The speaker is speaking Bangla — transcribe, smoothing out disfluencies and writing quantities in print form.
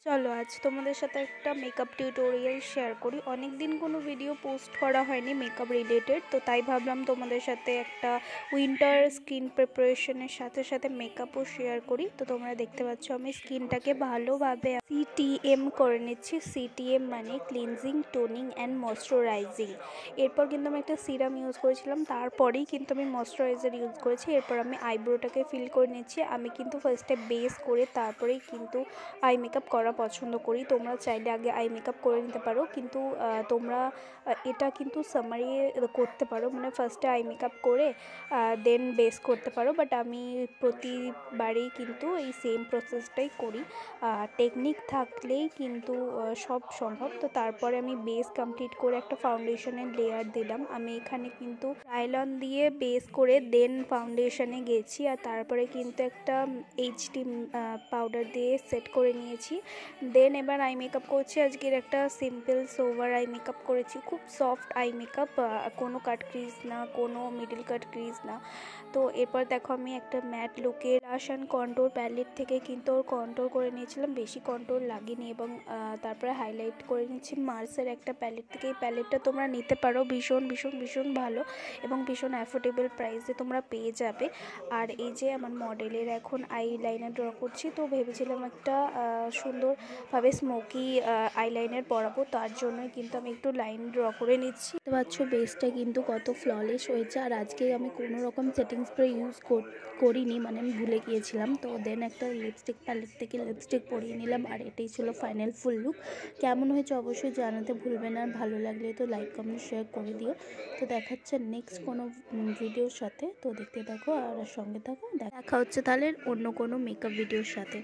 চলো আজ তোমাদের সাথে একটা মেকআপ টিউটোরিয়াল শেয়ার করি। অনেক দিন কোনো ভিডিও পোস্ট করা হয়নি মেকআপ রিলেটেড, তো তাই ভাবলাম তোমাদের সাথে একটা উইন্টার স্কিন প্রিপারেশনের সাথে সাথে মেকআপও শেয়ার করি। তো তোমরা দেখতে পাচ্ছ আমি স্কিনটাকে ভালোভাবে সিটিএম করে নিচ্ছি। সিটিএম মানে ক্লিনজিং, টোনিং অ্যান্ড ময়শ্চারাইজিং। এরপর কিন্তু আমি একটা সিরাম ইউজ করেছিলাম, তারপরেই কিন্তু আমি ময়শ্চারাইজার ইউজ করেছি। এরপর আমি আইব্রোটাকে ফিল করে নিচ্ছি। আমি কিন্তু ফার্স্টে বেস করে তারপরেই কিন্তু আই মেকআপ করা পছন্দ করি। তোমরা চাইলে আগে আই মেকআপ করে নিতে পারো, কিন্তু তোমরা এটা কিন্তু সামারি করতে পারো, মানে ফার্স্টে আই মেকআপ করে দেন বেস করতে পারো। বাট আমি প্রতিবারেই কিন্তু এই সেম প্রসেসটাই করি। টেকনিক থাকলেই কিন্তু সব সম্ভব। তো তারপরে আমি বেস কমপ্লিট করে একটা ফাউন্ডেশনের লেয়ার দিলাম। আমি এখানে কিন্তু আইলাইন দিয়ে বেস করে দেন ফাউন্ডেশনে গেছি, আর তারপরে কিন্তু একটা এইচডি পাউডার দিয়ে সেট করে নিয়েছি। দেন এবার আই মেকআপ করছি। আজকের একটা সিম্পল সোভার আই মেকআপ করেছি, খুব সফট আই মেকআপ, কোনো কাট ক্রিজ না, কোনো মিডল কাট ক্রিজ না। তো এরপর দেখো আমি একটা ম্যাট লুকের ব্লাশ অ্যান্ড কন্ট্রোল প্যালেট থেকে কিন্তু কন্ট্রোল করে নিয়েছিলাম, বেশি কন্ট্রোল লাগেনি। এবং তারপরে হাইলাইট করে নিচ্ছি মার্সের একটা প্যালেট থেকে। এই প্যালেটটা তোমরা নিতে পারো, ভীষণ ভীষণ ভীষণ ভালো এবং ভীষণ অ্যাফোর্ডেবল প্রাইসে তোমরা পেয়ে যাবে। আর এই যে আমার মডেলের এখন আই লাইনার ড্র করছি, তো ভেবেছিলাম একটা সুন্দরভাবে স্মোকি আইলাইনার পরাবো, তার জন্য কিন্তু আমি একটু লাইন ড্র করে নিচ্ছি। তো পাচ্ছ বেসটা কিন্তু কত ফ্ললেস হয়েছে। আর আজকে আমি কোনো রকম সেটিং স্প্রে ইউজ করিনি, মানে আমি ভুলে গিয়েছিলাম। তো দেন একটা লিপস্টিক প্যালেট থেকে লিপস্টিক পরিয়ে নিলাম, আর এটাই ছিল ফাইনাল ফুল লুক। কেমন হয়েছে অবশ্যই জানাতে ভুলবে না, আর ভালো লাগলে তো লাইক কমেন্ট শেয়ার করে দিও। তো দেখাচ্ছে নেক্সট কোনো ভিডিওর সাথে, তো দেখতে থাকো আর সঙ্গে থাকো। দেখা হচ্ছে তাহলে অন্য কোনো মেকআপ ভিডিওর সাথে।